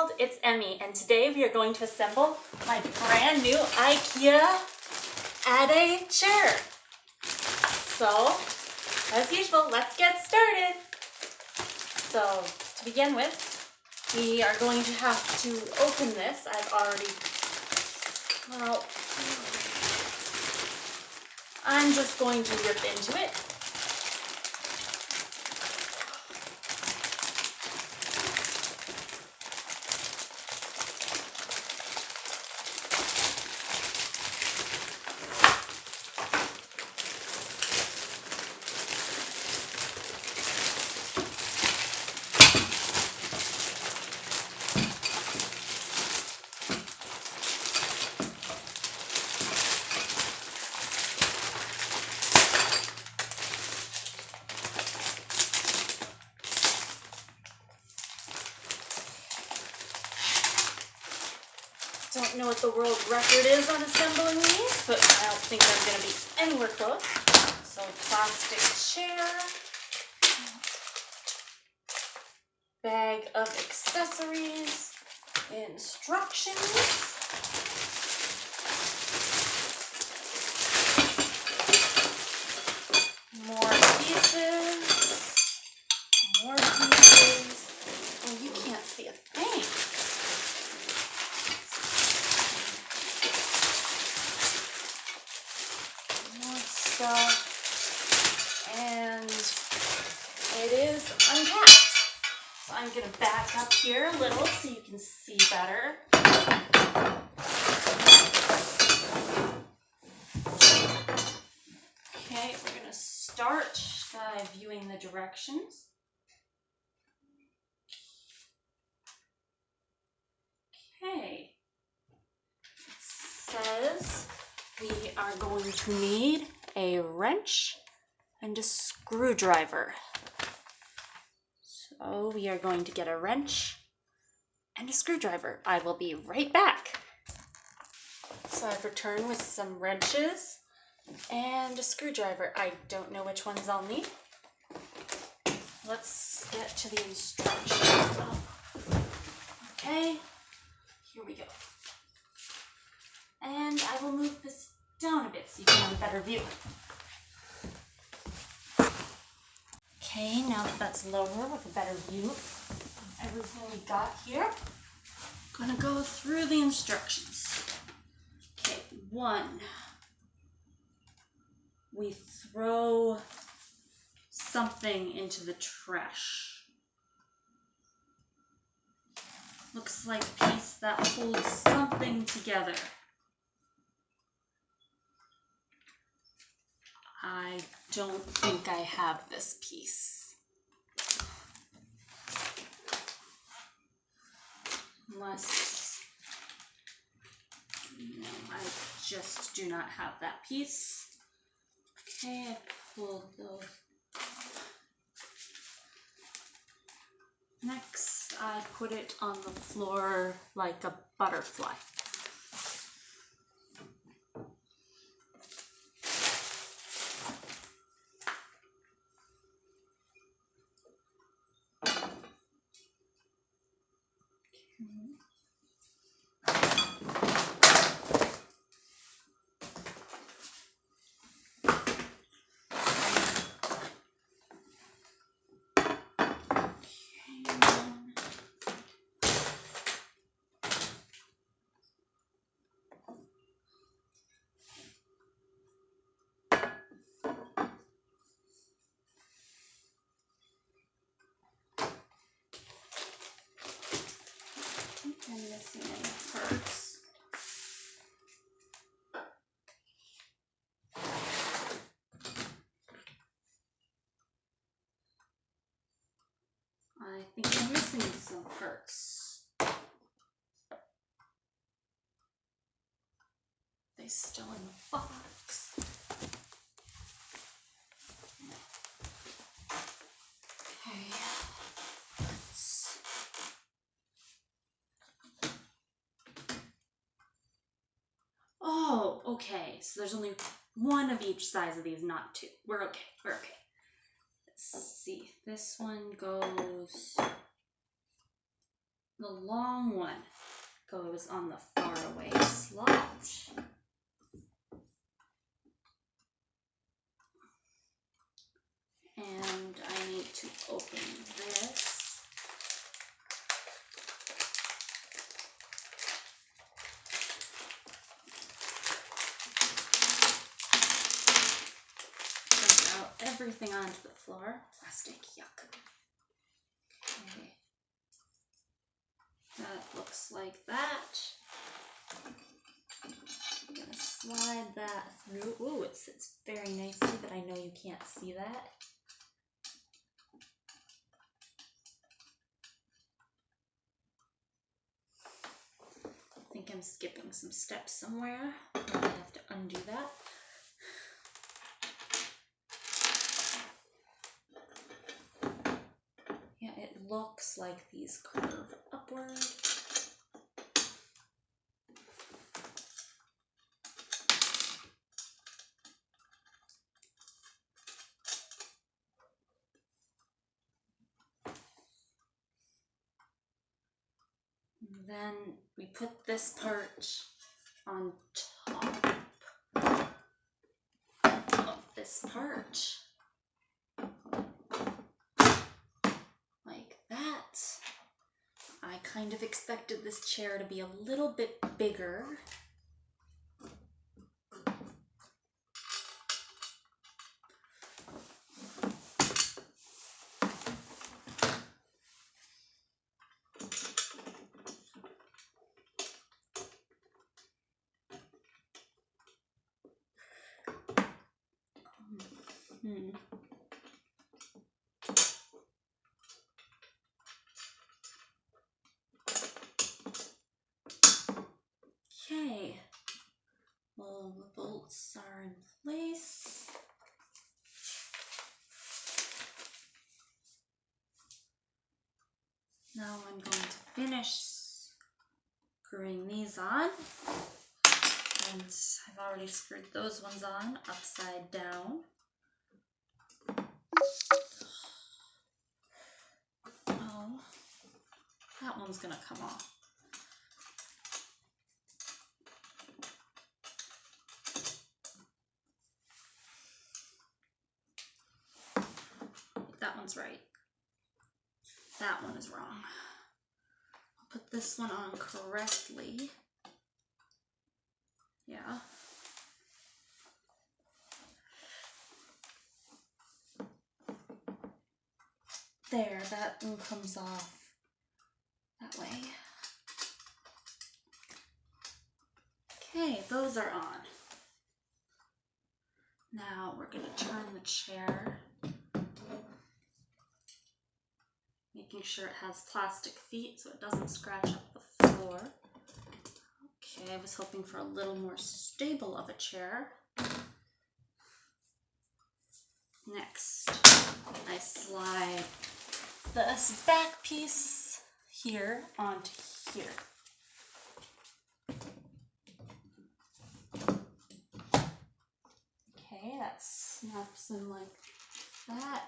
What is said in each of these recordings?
world, it's Emmy, and today we are going to assemble my brand new Ikea ADDE chair. So, as usual, let's get started. So, to begin with, we are going to have to open this. I'm just going to rip into it. Don't know what the world record is on assembling these, but I don't think I'm going to be anywhere close. So, plastic chair, bag of accessories, instructions, more pieces. Oh, you can't see a thing. And it is unpacked. So I'm going to back up here a little so you can see better. Okay, we're going to start by viewing the directions. Okay, it says we are going to need a wrench and a screwdriver. So we are going to get a wrench and a screwdriver. I will be right back. So I've returned with some wrenches and a screwdriver. I don't know which ones I'll need. Let's get to the instructions. Okay, here we go. And I will move this down a bit so you can have a better view. Okay, now that that's lower with a better view of everything we got here, I'm gonna go through the instructions. Okay, 1, we throw something into the trash. Looks like a piece that holds something together. I don't think I have this piece. Unless, no, I just do not have that piece. Okay, I pulled those. Next, I put it on the floor like a butterfly. I'm missing any parts. I think I'm missing some parts. They still in the box. Okay. Oh, okay. So there's only one of each size of these, not two. We're okay. We're okay. Let's see. This one goes The long one goes on the far away slot. And I need to open this. Dump out everything onto the floor. Plastic, yuck. Okay. That looks like that. I'm gonna slide that through. Ooh, it sits very nicely, but I know you can't see that. I think I'm skipping some steps somewhere. I have to undo that. Yeah, it looks like these curve upward. And then we put this part on top of this part. Like that. I kind of expected this chair to be a little bit bigger. Okay, well, the bolts are in place. Now I'm going to finish screwing these on. And I've already screwed those ones on upside down. Oh, that one's gonna come off. That one's right. That one is wrong. I'll put this one on correctly. Yeah. There, that one comes off that way. Okay, those are on. Now we're going to turn the chair, making sure it has plastic feet so it doesn't scratch up the floor. Okay, I was hoping for a little more stable of a chair. Next, I slide this back piece here onto here. Okay, that snaps in like that,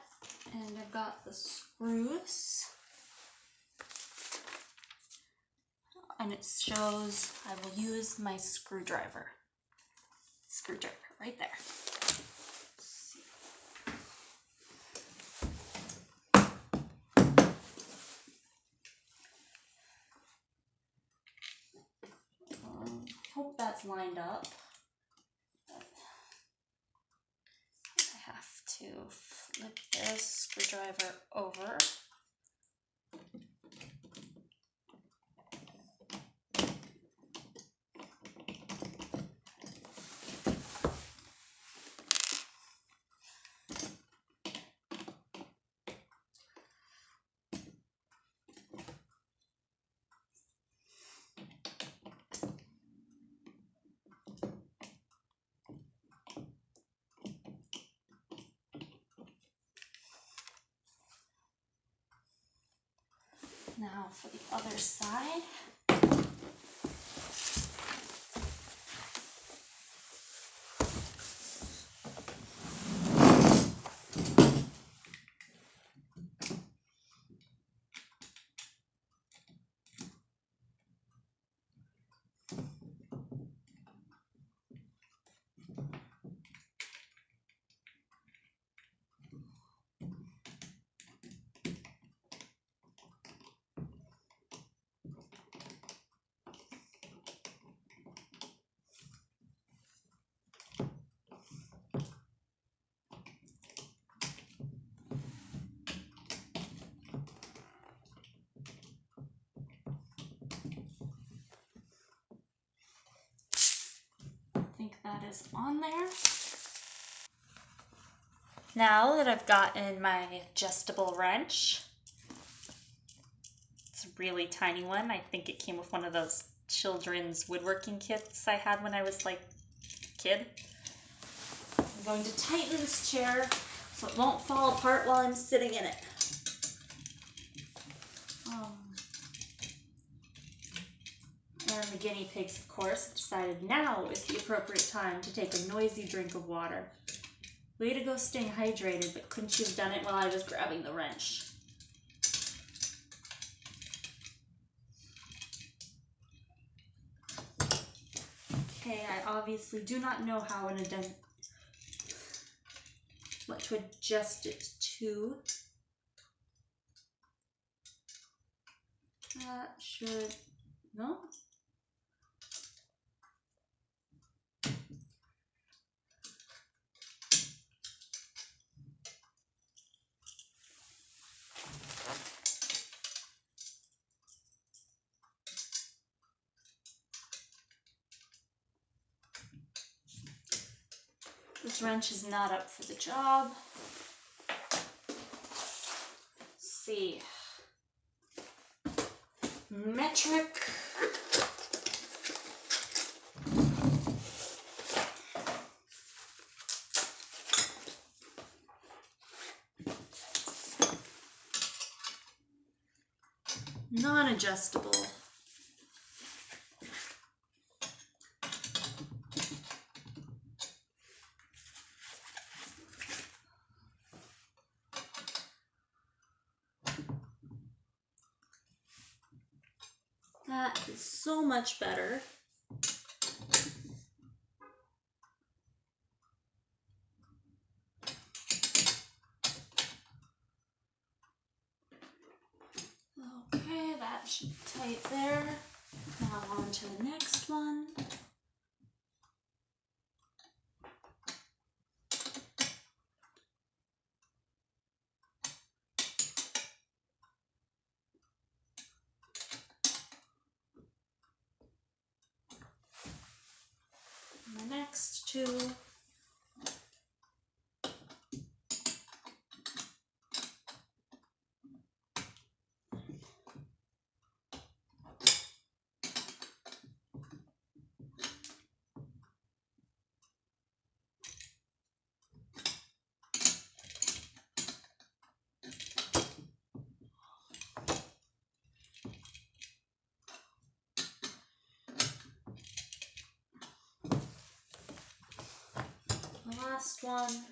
and I've got the screws, and it shows I will use my screwdriver. Screwdriver right there. Hope that's lined up. I have to flip this screwdriver over. Now for the other side. is on there. Now that I've gotten my adjustable wrench, it's a really tiny one. I think it came with one of those children's woodworking kits I had when I was like a kid. I'm going to tighten this chair so it won't fall apart while I'm sitting in it. And the guinea pigs, of course, decided now is the appropriate time to take a noisy drink of water. Way to go staying hydrated, but couldn't you have done it while I was grabbing the wrench? Okay, I obviously do not know what to adjust it to. That should, no? This wrench is not up for the job. Let's see. Metric. Non-adjustable. That is so much better. Okay, that should be tight there. Now on to the next one. And the next two. The last one,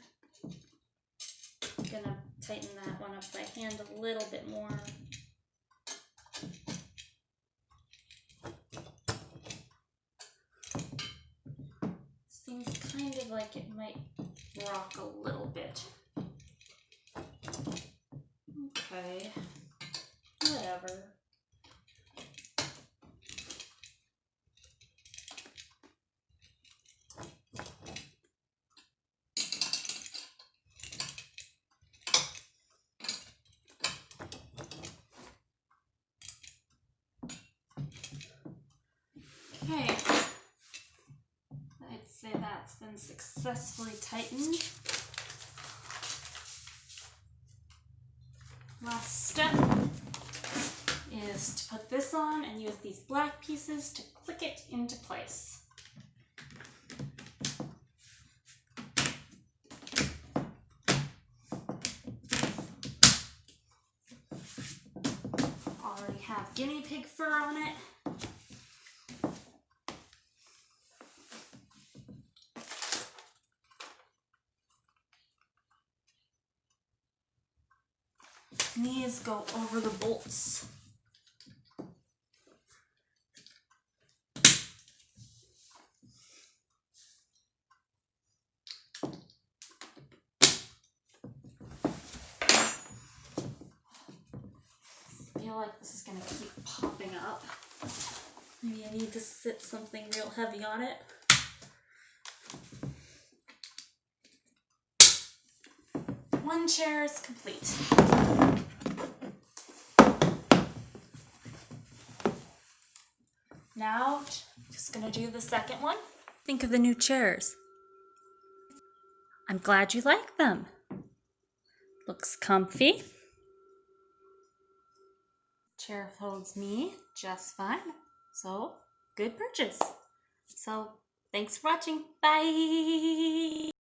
I'm gonna tighten that one up by hand a little bit more. Seems kind of like it might rock a little bit. Okay, whatever. Okay, I'd say that's been successfully tightened. Last step is to put this on and use these black pieces to click it into place. Already have guinea pig fur on it. These go over the bolts. I feel like this is going to keep popping up. Maybe I need to sit something real heavy on it. One chair is complete. Now, just gonna do the second one. Think of the new chairs. I'm glad you like them. Looks comfy. Chair holds me just fine. So, good purchase. So, thanks for watching. Bye!